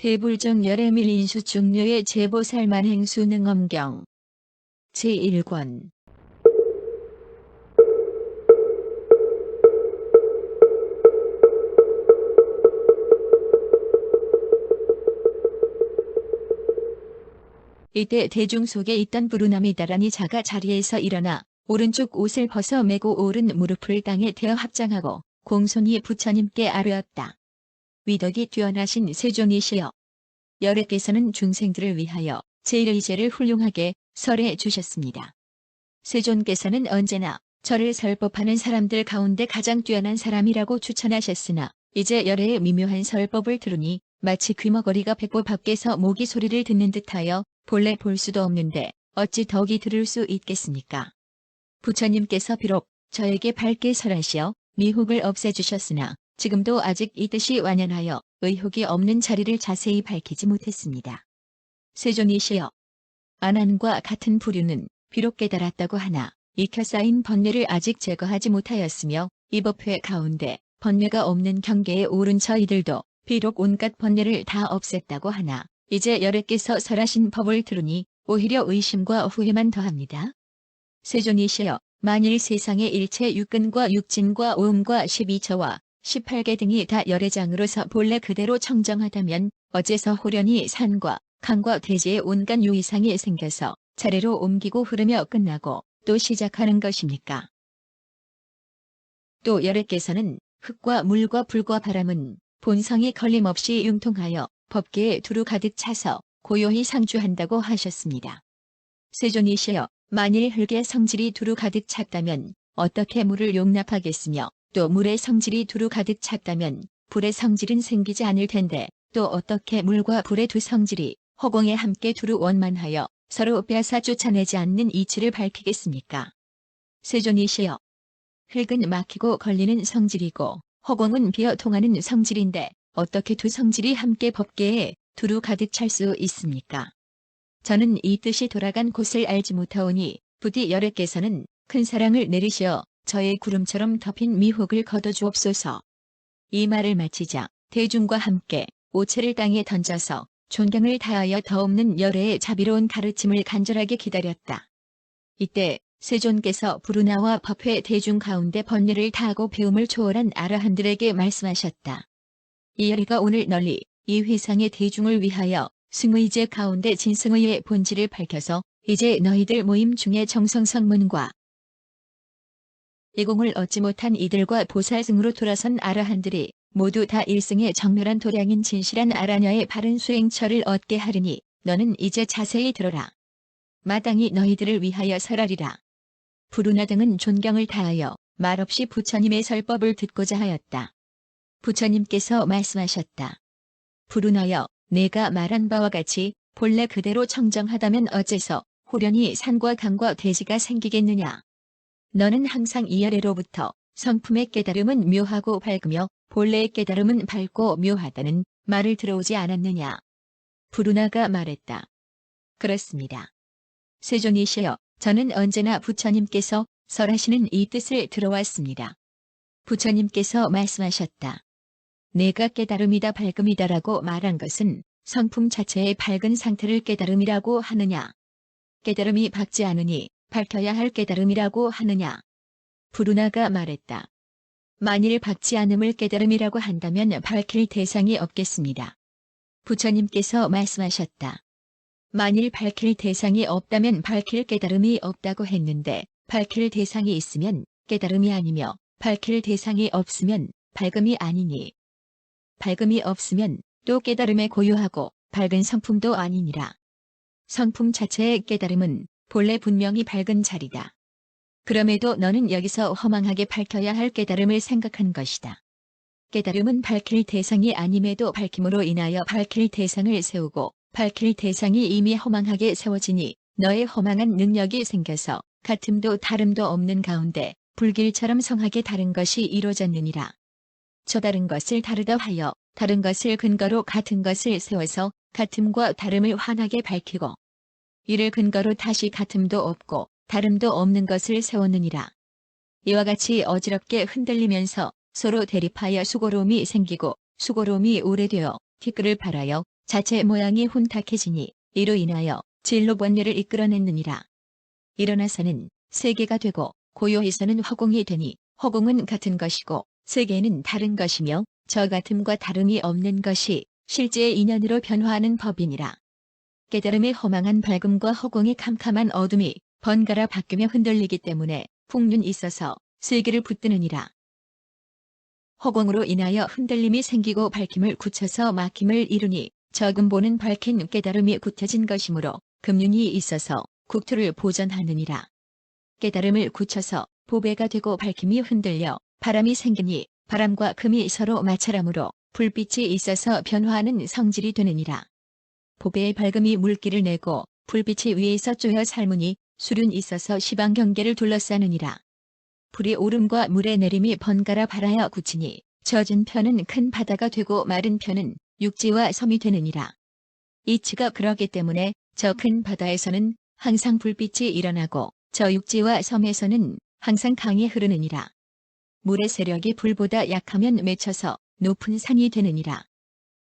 대불정 열애밀 인수 중류의 제보살 만행수 능엄경 제1권 이때 대중 속에 있던 부르남이 나란히 자가 자리에서 일어나 오른쪽 옷을 벗어 메고 오른 무릎을 땅에 대어 합장하고 공손히 부처님께 아뢰었다. 위덕이 뛰어나신 세존이시여, 열애께서는 중생들을 위하여 제1의제를 훌륭하게 설해 주셨습니다. 세존께서는 언제나 저를 설법하는 사람들 가운데 가장 뛰어난 사람이라고 추천하셨으나 이제 열애의 미묘한 설법을 들으니 마치 귀머거리가 백보 밖에서 모기 소리를 듣는 듯하여 본래 볼 수도 없는데 어찌 덕이 들을 수 있겠습니까? 부처님께서 비록 저에게 밝게 설하시어 미혹을 없애주셨으나 지금도 아직 이 뜻이 완연하여 의혹이 없는 자리를 자세히 밝히지 못했습니다. 세존이시여, 안한과 같은 부류는 비록 깨달았다고 하나 익혀 쌓인 번뇌를 아직 제거하지 못하였으며 이 법회 가운데 번뇌가 없는 경계에 오른 저희들도 비록 온갖 번뇌를 다 없앴다고 하나 이제 열애께서 설하신 법을 들으니 오히려 의심과 후회만 더합니다. 세존이시여, 만일 세상의 일체 육근과 육진과 오음과 12처와 18개 등이 다 열애장으로서 본래 그대로 청정하다면 어째서 호련히 산과 강과 대지의 온갖 요이상이 생겨서 차례로 옮기고 흐르며 끝나고 또 시작하는 것입니까? 또 열애께서는 흙과 물과 불과 바람은 본성이 걸림없이 융통하여 법계에 두루 가득 차서 고요히 상주한다고 하셨습니다. 세존이시여, 만일 흙의 성질이 두루 가득 찼다면 어떻게 물을 용납하겠으며 또 물의 성질이 두루 가득 찼다면 불의 성질은 생기지 않을 텐데 또 어떻게 물과 불의 두 성질이 허공에 함께 두루 원만하여 서로 빼앗아 쫓아내지 않는 이치를 밝히겠습니까? 세존이시여, 흙은 막히고 걸리는 성질이고 허공은 비어 통하는 성질인데 어떻게 두 성질이 함께 법계에 두루 가득 찰 수 있습니까? 저는 이 뜻이 돌아간 곳을 알지 못하오니 부디 열애께서는 큰 사랑을 내리시어 저의 구름처럼 덮인 미혹을 걷어주옵소서. 이 말을 마치자 대중과 함께 오체를 땅에 던져서 존경을 다하여 더없는 열애의 자비로운 가르침을 간절하게 기다렸다. 이때 세존께서 부르나와 법회 대중 가운데 번뇌를 다하고 배움을 초월한 아라한들에게 말씀하셨다. 이 열애가 오늘 널리 이 회상의 대중을 위하여 승의제 가운데 진승의의 본질을 밝혀서 이제 너희들 모임 중에 정성성문과 이공을 얻지 못한 이들과 보살승으로 돌아선 아라한들이 모두 다 일승의 정멸한 도량인 진실한 아라녀의 바른 수행처를 얻게 하리니 너는 이제 자세히 들어라. 마땅히 너희들을 위하여 설하리라. 부르나 등은 존경을 다하여 말없이 부처님의 설법을 듣고자 하였다. 부처님께서 말씀하셨다. 부르나여, 내가 말한 바와 같이 본래 그대로 청정하다면 어째서 호련히 산과 강과 대지가 생기겠느냐. 너는 항상 이 열애로부터 성품의 깨달음은 묘하고 밝으며 본래의 깨달음은 밝고 묘하다는 말을 들어오지 않았느냐. 부르나가 말했다. 그렇습니다. 세존이시여, 저는 언제나 부처님께서 설하시는 이 뜻을 들어왔습니다. 부처님께서 말씀하셨다. 내가 깨달음이다 밝음이다라고 말한 것은 성품 자체의 밝은 상태를 깨달음이라고 하느냐. 깨달음이 밝지 않으니 밝혀야 할 깨달음이라고 하느냐. 부르나가 말했다. 만일 밝지 않음을 깨달음이라고 한다면 밝힐 대상이 없겠습니다. 부처님께서 말씀하셨다. 만일 밝힐 대상이 없다면 밝힐 깨달음이 없다고 했는데 밝힐 대상이 있으면 깨달음이 아니며 밝힐 대상이 없으면 밝음이 아니니 밝음이 없으면 또 깨달음에 고요하고 밝은 성품도 아니니라. 성품 자체의 깨달음은 본래 분명히 밝은 자리다. 그럼에도 너는 여기서 허망하게 밝혀야 할 깨달음을 생각한 것이다. 깨달음은 밝힐 대상이 아님에도 밝힘으로 인하여 밝힐 대상을 세우고 밝힐 대상이 이미 허망하게 세워지니 너의 허망한 능력이 생겨서 같음도 다름도 없는 가운데 불길처럼 성하게 다른 것이 이루어졌느니라. 저 다른 것을 다르다 하여 다른 것을 근거로 같은 것을 세워서 같음과 다름을 환하게 밝히고 이를 근거로 다시 같음도 없고 다름도 없는 것을 세웠느니라. 이와 같이 어지럽게 흔들리면서 서로 대립하여 수고로움이 생기고 수고로움이 오래되어 티끌을 팔아여 자체 모양이 혼탁해지니 이로 인하여 진로 번뇌를 이끌어냈느니라. 일어나서는 세계가 되고 고요해서는 허공이 되니 허공은 같은 것이고 세계는 다른 것이며 저 같음과 다름이 없는 것이 실제의 인연으로 변화하는 법이니라. 깨달음의 허망한 밝음과 허공의 캄캄한 어둠이 번갈아 바뀌며 흔들리기 때문에 풍륜 있어서 세계를 붙드느니라. 허공으로 인하여 흔들림이 생기고 밝힘을 굳혀서 막힘을 이루니 저 근본은 밝힌 깨달음이 굳혀진 것이므로 금륜이 있어서 국토를 보전하느니라. 깨달음을 굳혀서 보배가 되고 밝힘이 흔들려 바람이 생기니 바람과 금이 서로 마찰하므로 불빛이 있어서 변화하는 성질이 되느니라. 보배의 밝음이 물기를 내고 불빛이 위에서 쪼여 삶으니 수륜 있어서 시방 경계를 둘러싸느니라. 불이 오름과 물의 내림이 번갈아 발하여 굳히니 젖은 편은 큰 바다가 되고 마른 편은 육지와 섬이 되느니라. 이치가 그러기 때문에 저 큰 바다에서는 항상 불빛이 일어나고 저 육지와 섬에서는 항상 강이 흐르느니라. 물의 세력이 불보다 약하면 맺혀서 높은 산이 되느니라.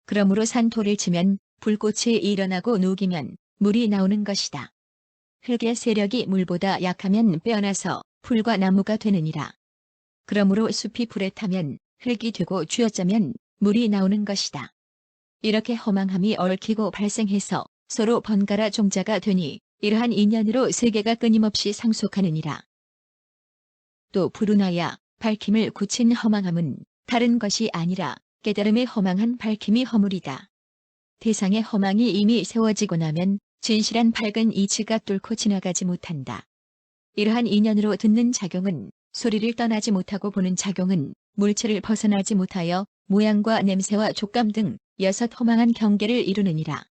그러므로 산토를 치면 불꽃이 일어나고 녹이면 물이 나오는 것이다. 흙의 세력이 물보다 약하면 빼어나서 풀과 나무가 되느니라. 그러므로 숲이 불에 타면 흙이 되고 쥐어짜면 물이 나오는 것이다. 이렇게 허망함이 얽히고 발생해서 서로 번갈아 종자가 되니 이러한 인연으로 세계가 끊임없이 상속하느니라. 또 불운하야 밝힘을 굳힌 허망함은 다른 것이 아니라 깨달음의 허망한 밝힘이 허물이다. 대상의 허망이 이미 세워지고 나면 진실한 밝은 이치가 뚫고 지나가지 못한다. 이러한 인연으로 듣는 작용은 소리를 떠나지 못하고 보는 작용은 물체를 벗어나지 못하여 모양과 냄새와 촉감 등 6 허망한 경계를 이루느니라.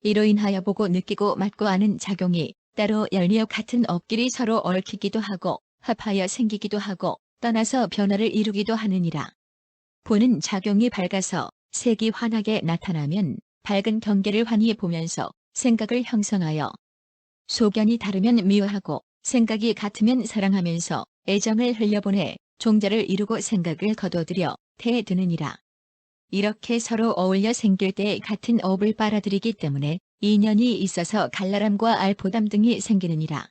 이로 인하여 보고 느끼고 맡고 아는 작용이 따로 열리어 같은 업길이 서로 얽히기도 하고 합하여 생기기도 하고 떠나서 변화를 이루기도 하느니라. 보는 작용이 밝아서 색이 환하게 나타나면 밝은 경계를 환히 보면서 생각을 형성하여 소견이 다르면 미워하고 생각이 같으면 사랑하면서 애정을 흘려보내 종자를 이루고 생각을 거둬들여 태에 드느니라. 이렇게 서로 어울려 생길 때 같은 업을 빨아들이기 때문에 인연이 있어서 갈라람과 알포담 등이 생기느니라.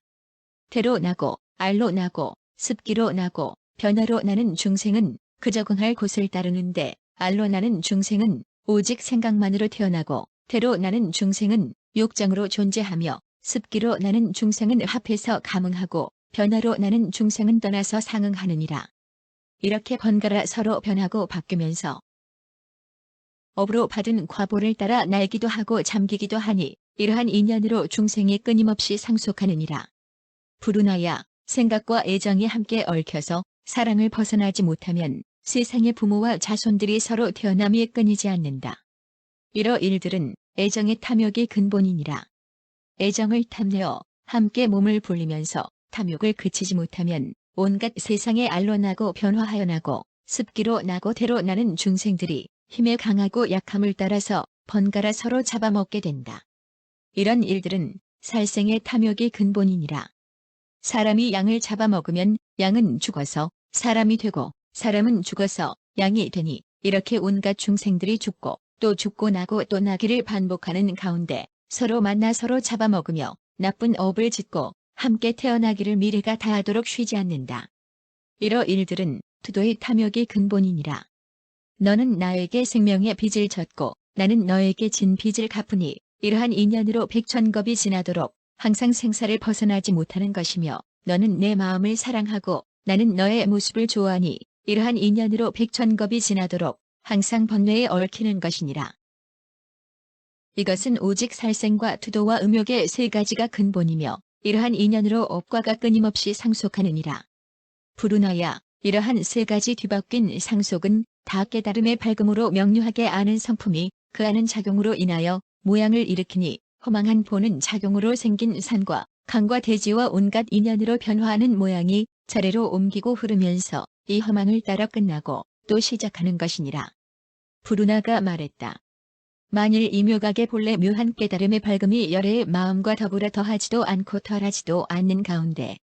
태로 나고 알로 나고 습기로 나고 변화로 나는 중생은 그 적응할 곳을 따르는데 알로 나는 중생은 오직 생각만으로 태어나고 태로 나는 중생은 욕정으로 존재하며 습기로 나는 중생은 합해서 감응하고 변화로 나는 중생은 떠나서 상응하느니라. 이렇게 번갈아 서로 변하고 바뀌면서 업으로 받은 과보를 따라 날기도 하고 잠기기도 하니 이러한 인연으로 중생이 끊임없이 상속하느니라. 불운하야 생각과 애정이 함께 얽혀서 사랑을 벗어나지 못하면 세상의 부모와 자손들이 서로 태어남이 끊이지 않는다. 이러 일들은 애정의 탐욕이 근본이니라. 애정을 탐내어 함께 몸을 불리면서 탐욕을 그치지 못하면 온갖 세상에 알로 나고 변화하여 나고 습기로 나고 태로 나는 중생들이 힘에 강하고 약함을 따라서 번갈아 서로 잡아먹게 된다. 이런 일들은 살생의 탐욕이 근본이니라. 사람이 양을 잡아먹으면 양은 죽어서 사람이 되고 사람은 죽어서 양이 되니 이렇게 온갖 중생들이 죽고 또 죽고 나고 또 나기를 반복하는 가운데 서로 만나 서로 잡아먹으며 나쁜 업을 짓고 함께 태어나기를 미래가 다하도록 쉬지 않는다. 이러 일들은 투도의 탐욕이 근본이니라. 너는 나에게 생명의 빚을 졌고 나는 너에게 진 빚을 갚으니 이러한 인연으로 백천겁이 지나도록 항상 생사를 벗어나지 못하는 것이며 너는 내 마음을 사랑하고 나는 너의 모습을 좋아하니 이러한 인연으로 백천겁이 지나도록 항상 번뇌에 얽히는 것이니라. 이것은 오직 살생과 투도와 음욕의 3가지가 근본이며 이러한 인연으로 업과가 끊임없이 상속하느니라. 불운하야 이러한 3가지 뒤바뀐 상속은 다 깨달음의 밝음으로 명료하게 아는 성품이 그 아는 작용으로 인하여 모양을 일으키니 허망한 보는 작용으로 생긴 산과 강과 대지와 온갖 인연으로 변화하는 모양이 차례로 옮기고 흐르면서 이 허망을 따라 끝나고 또 시작하는 것이니라. 불운하가 말했다. 만일 이 묘각의 본래 묘한 깨달음의 밝음이 열애의 마음과 더불어 더하지도 않고 덜하지도 않는 가운데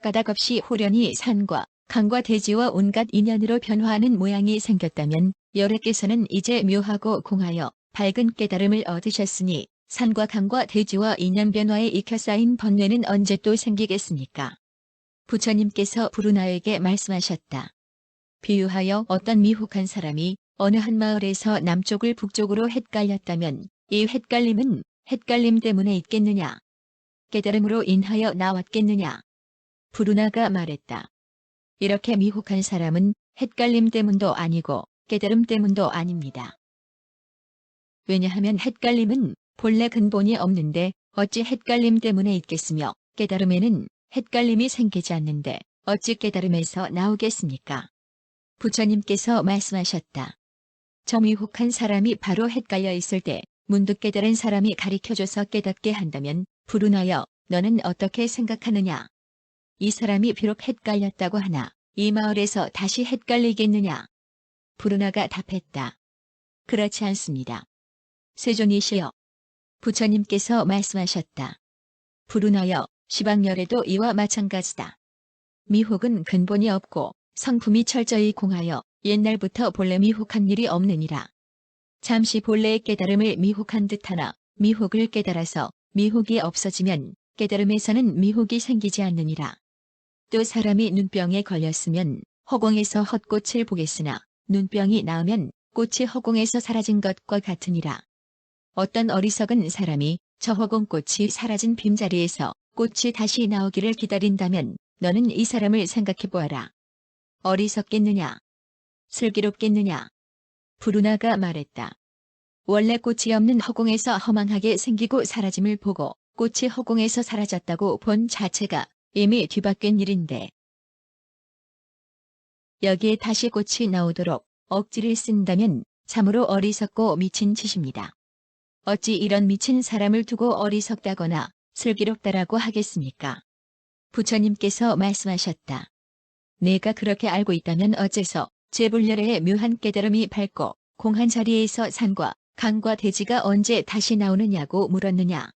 까닭없이 호련히 산과 강과 대지와 온갖 인연으로 변화하는 모양이 생겼다면 열애께서는 이제 묘하고 공하여 밝은 깨달음을 얻으셨으니 산과 강과 대지와 인연 변화에 익혀 쌓인 번뇌는 언제 또 생기겠습니까? 부처님께서 부르나에게 말씀하셨다. 비유하여 어떤 미혹한 사람이 어느 한 마을에서 남쪽을 북쪽으로 헷갈렸다면 이 헷갈림은 헷갈림 때문에 있겠느냐? 깨달음으로 인하여 나왔겠느냐? 부르나가 말했다. 이렇게 미혹한 사람은 헷갈림 때문도 아니고 깨달음 때문도 아닙니다. 왜냐하면 헷갈림은 본래 근본이 없는데 어찌 헷갈림 때문에 있겠으며 깨달음에는 헷갈림이 생기지 않는데 어찌 깨달음에서 나오겠습니까? 부처님께서 말씀하셨다. 저 미혹한 사람이 바로 헷갈려 있을 때 문득 깨달은 사람이 가리켜줘서 깨닫게 한다면 부르나여 너는 어떻게 생각하느냐? 이 사람이 비록 헷갈렸다고 하나 이 마을에서 다시 헷갈리겠느냐? 부르나가 답했다. 그렇지 않습니다. 세존이시여. 부처님께서 말씀하셨다. 부르나여 시방열에도 이와 마찬가지다. 미혹은 근본이 없고 성품이 철저히 공하여 옛날부터 본래 미혹한 일이 없느니라. 잠시 본래의 깨달음을 미혹한 듯하나 미혹을 깨달아서 미혹이 없어지면 깨달음에서는 미혹이 생기지 않느니라. 또 사람이 눈병에 걸렸으면 허공에서 헛꽃을 보겠으나 눈병이 나으면 꽃이 허공에서 사라진 것과 같으니라. 어떤 어리석은 사람이 저 허공꽃이 사라진 빈자리에서 꽃이 다시 나오기를 기다린다면 너는 이 사람을 생각해 보아라. 어리석겠느냐? 슬기롭겠느냐? 부르나가 말했다. 원래 꽃이 없는 허공에서 허망하게 생기고 사라짐을 보고 꽃이 허공에서 사라졌다고 본 자체가 이미 뒤바뀐 일인데 여기에 다시 꽃이 나오도록 억지를 쓴다면 참으로 어리석고 미친 짓입니다. 어찌 이런 미친 사람을 두고 어리석다거나 슬기롭다라고 하겠습니까? 부처님께서 말씀하셨다. 내가 그렇게 알고 있다면 어째서 제불열애의 묘한 깨달음이 밝고 공한 자리에서 산과 강과 대지가 언제 다시 나오느냐고 물었느냐.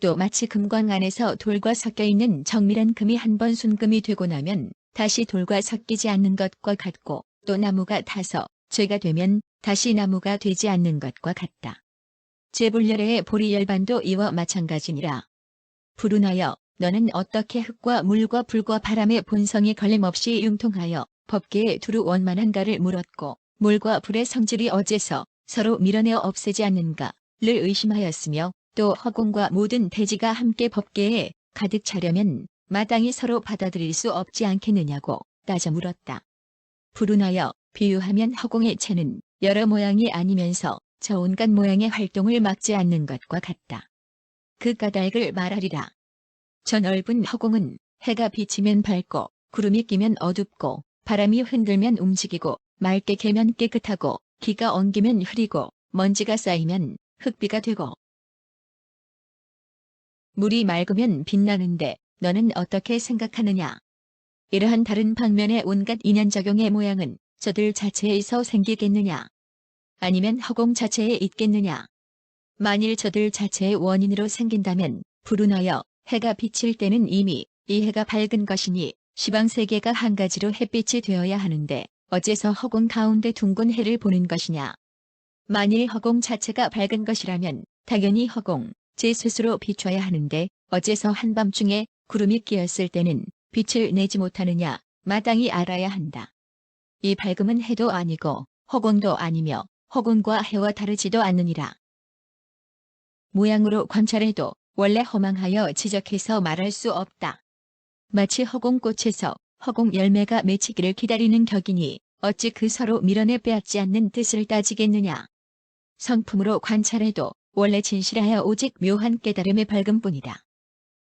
또 마치 금광 안에서 돌과 섞여 있는 정밀한 금이 한번 순금이 되고 나면 다시 돌과 섞이지 않는 것과 같고 또 나무가 타서 죄가 되면 다시 나무가 되지 않는 것과 같다. 제불열애의 보리열반도 이와 마찬가지니라. 부르나여 너는 어떻게 흙과 물과 불과 바람의 본성이 걸림없이 융통하여 법계에 두루 원만한가를 물었고 물과 불의 성질이 어째서 서로 밀어내어 없애지 않는가를 의심하였으며 또 허공과 모든 대지가 함께 법계에 가득 차려면 마땅히 서로 받아들일 수 없지 않겠느냐고 따져 물었다. 부르나여 비유하면 허공의 채는 여러 모양이 아니면서 저 온갖 모양의 활동을 막지 않는 것과 같다. 그 까닭을 말하리라. 저 넓은 허공은 해가 비치면 밝고 구름이 끼면 어둡고 바람이 흔들면 움직이고 맑게 개면 깨끗하고 기가 엉기면 흐리고 먼지가 쌓이면 흙비가 되고 물이 맑으면 빛나는데 너는 어떻게 생각하느냐? 이러한 다른 방면의 온갖 인연작용의 모양은 저들 자체에서 생기겠느냐? 아니면 허공 자체에 있겠느냐? 만일 저들 자체의 원인으로 생긴다면 부르나여 해가 비칠 때는 이미 이 해가 밝은 것이니 시방세계가 한 가지로 햇빛이 되어야 하는데 어째서 허공 가운데 둥근 해를 보는 것이냐? 만일 허공 자체가 밝은 것이라면 당연히 허공, 제 스스로 비춰야 하는데 어째서 한밤중에 구름이 끼었을 때는 빛을 내지 못하느냐 마땅히 알아야 한다. 이 밝음은 해도 아니고 허공도 아니며 허공과 해와 다르지도 않느니라. 모양으로 관찰해도 원래 허망하여 지적해서 말할 수 없다. 마치 허공꽃에서 허공 열매가 맺히기를 기다리는 격이니 어찌 그 서로 밀어내 빼앗지 않는 뜻을 따지겠느냐. 성품으로 관찰해도 원래 진실하여 오직 묘한 깨달음의 밝음뿐이다.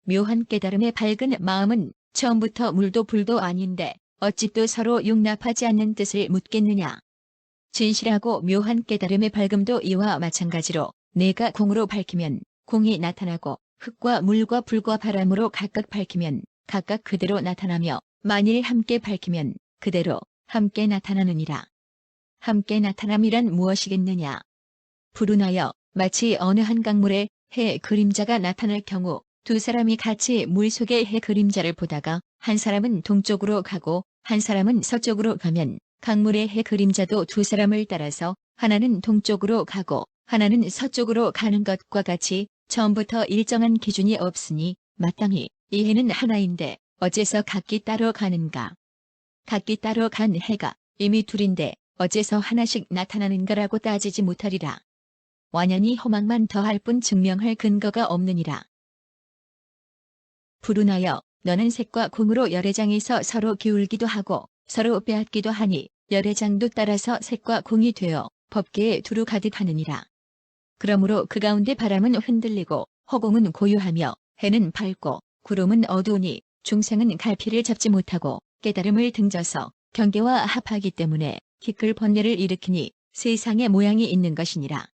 묘한 깨달음의 밝은 마음은 처음부터 물도 불도 아닌데 어찌 또 서로 용납하지 않는 뜻을 묻겠느냐. 진실하고 묘한 깨달음의 밝음도 이와 마찬가지로 내가 공으로 밝히면 공이 나타나고 흙과 물과 불과 바람으로 각각 밝히면 각각 그대로 나타나며 만일 함께 밝히면 그대로 함께 나타나느니라. 함께 나타남이란 무엇이겠느냐. 부르나여 마치 어느 한 강물에 해 그림자가 나타날 경우 두 사람이 같이 물속의 해 그림자를 보다가 한 사람은 동쪽으로 가고 한 사람은 서쪽으로 가면 강물의 해 그림자도 두 사람을 따라서 하나는 동쪽으로 가고 하나는 서쪽으로 가는 것과 같이 처음부터 일정한 기준이 없으니 마땅히 이 해는 하나인데 어째서 각기 따로 가는가. 각기 따로 간 해가 이미 둘인데 어째서 하나씩 나타나는가라고 따지지 못하리라. 완연히 허망만 더할 뿐 증명할 근거가 없느니라. 불운하여 너는 색과 공으로 열애장에서 서로 기울기도 하고 서로 빼앗기도 하니 열애장도 따라서 색과 공이 되어 법계에 두루 가득 하느니라. 그러므로 그 가운데 바람은 흔들리고 허공은 고요하며 해는 밝고 구름은 어두우니 중생은 갈피를 잡지 못하고 깨달음을 등져서 경계와 합하기 때문에 티끌 번뇌를 일으키니 세상의 모양이 있는 것이니라.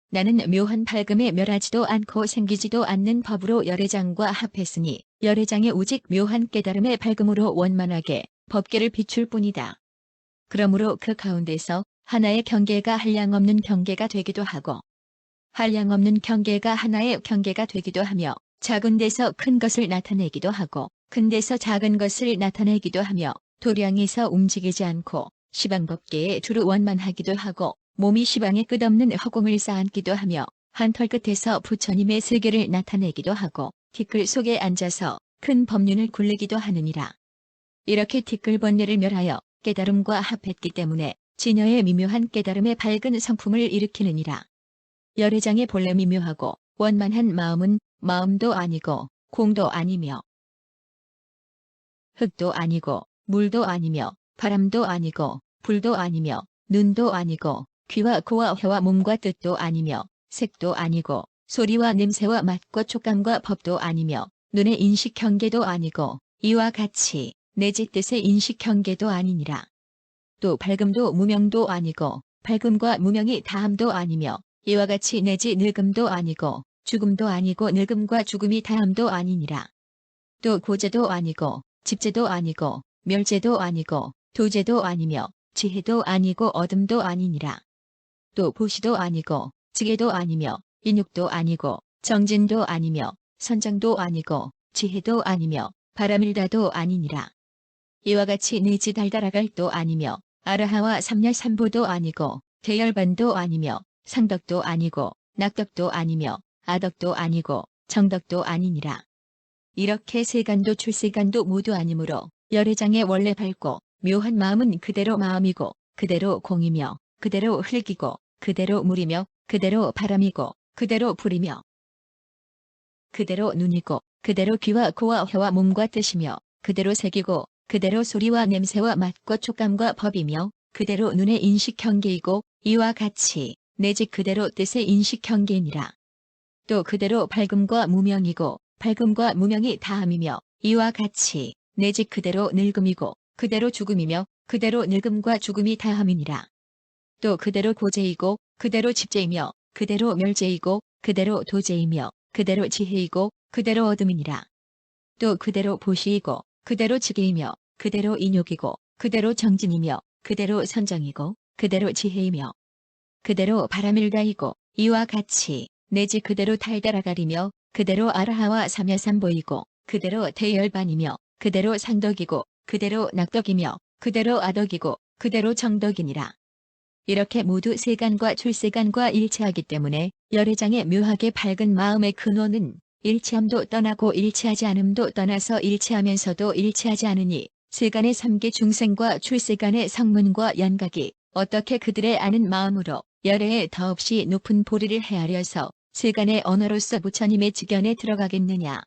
나는 묘한 밝음에 멸하지도 않고 생기지도 않는 법으로 열애장과 합했으니 열애장의 오직 묘한 깨달음의 밝음으로 원만하게 법계를 비출 뿐이다. 그러므로 그 가운데서 하나의 경계가 한량없는 경계가 되기도 하고 한량없는 경계가 하나의 경계가 되기도 하며 작은 데서 큰 것을 나타내기도 하고 큰 데서 작은 것을 나타내기도 하며 도량에서 움직이지 않고 시방법계에 두루 원만하기도 하고 몸이 시방에 끝없는 허공을 쌓기도 하며 한 털 끝에서 부처님의 세계를 나타내기도 하고 티끌 속에 앉아서 큰 법륜을 굴리기도 하느니라. 이렇게 티끌 번뇌를 멸하여 깨달음과 합했기 때문에 진여의 미묘한 깨달음의 밝은 성품을 일으키느니라. 열애장의 본래 미묘하고 원만한 마음은 마음도 아니고 공도 아니며 흙도 아니고 물도 아니며 바람도 아니고 불도 아니며 눈도 아니고 귀와 코와 혀와 몸과 뜻도 아니며 색도 아니고 소리와 냄새와 맛과 촉감과 법도 아니며 눈의 인식 경계도 아니고 이와 같이 내지 뜻의 인식 경계도 아니니라. 또 밝음도 무명도 아니고 밝음과 무명이 다함도 아니며 이와 같이 내지 늙음도 아니고 죽음도 아니고 늙음과 죽음이 다함도 아니니라. 또 고제도 아니고 집제도 아니고 멸제도 아니고 도제도 아니며 지혜도 아니고 어둠도 아니니라. 또 보시도 아니고 지혜도 아니며 인육도 아니고 정진도 아니며 선장도 아니고 지혜도 아니며 바람일다도 아니니라. 이와 같이 내지 달달아갈도 아니며 아라하와 삼야삼보도 아니고 대열반도 아니며 상덕도 아니고 낙덕도 아니며 아덕도 아니고 정덕도 아니니라. 이렇게 세간도 출세간도 모두 아니므로 열애장의 원래 밝고 묘한 마음은 그대로 마음이고 그대로 공이며 그대로 흙이고 그대로 물이며 그대로 바람이고 그대로 불이며 그대로 눈이고 그대로 귀와 코와 혀와 몸과 뜻이며 그대로 색이고 그대로 소리와 냄새와 맛과 촉감과 법이며 그대로 눈의 인식 경계이고 이와 같이 내지 그대로 뜻의 인식 경계이니라. 또 그대로 밝음과 무명이고 밝음과 무명이 다함이며 이와 같이 내지 그대로 늙음이고 그대로 죽음이며 그대로 늙음과 죽음이 다함이니라. 또 그대로 고제이고 그대로 집제이며 그대로 멸제이고 그대로 도제이며 그대로 지혜이고 그대로 어둠이니라. 또 그대로 보시이고 그대로 지혜이며 그대로 인욕이고 그대로 정진이며 그대로 선정이고 그대로 지혜이며 그대로 바람일다이고 이와 같이 내지 그대로 달달아가리며 그대로 아라하와 삼야삼보이고 그대로 대열반이며 그대로 상덕이고 그대로 낙덕이며 그대로 아덕이고 그대로 정덕이니라. 이렇게 모두 세간과 출세간과 일체하기 때문에 열애장의 묘하게 밝은 마음의 근원은 일체함도 떠나고 일체하지 않음도 떠나서 일체하면서도 일체하지 않으니 세간의 삼계 중생과 출세간의 성문과 연각이 어떻게 그들의 아는 마음으로 열애에 더없이 높은 보리를 헤아려서 세간의 언어로서 부처님의 직연에 들어가겠느냐.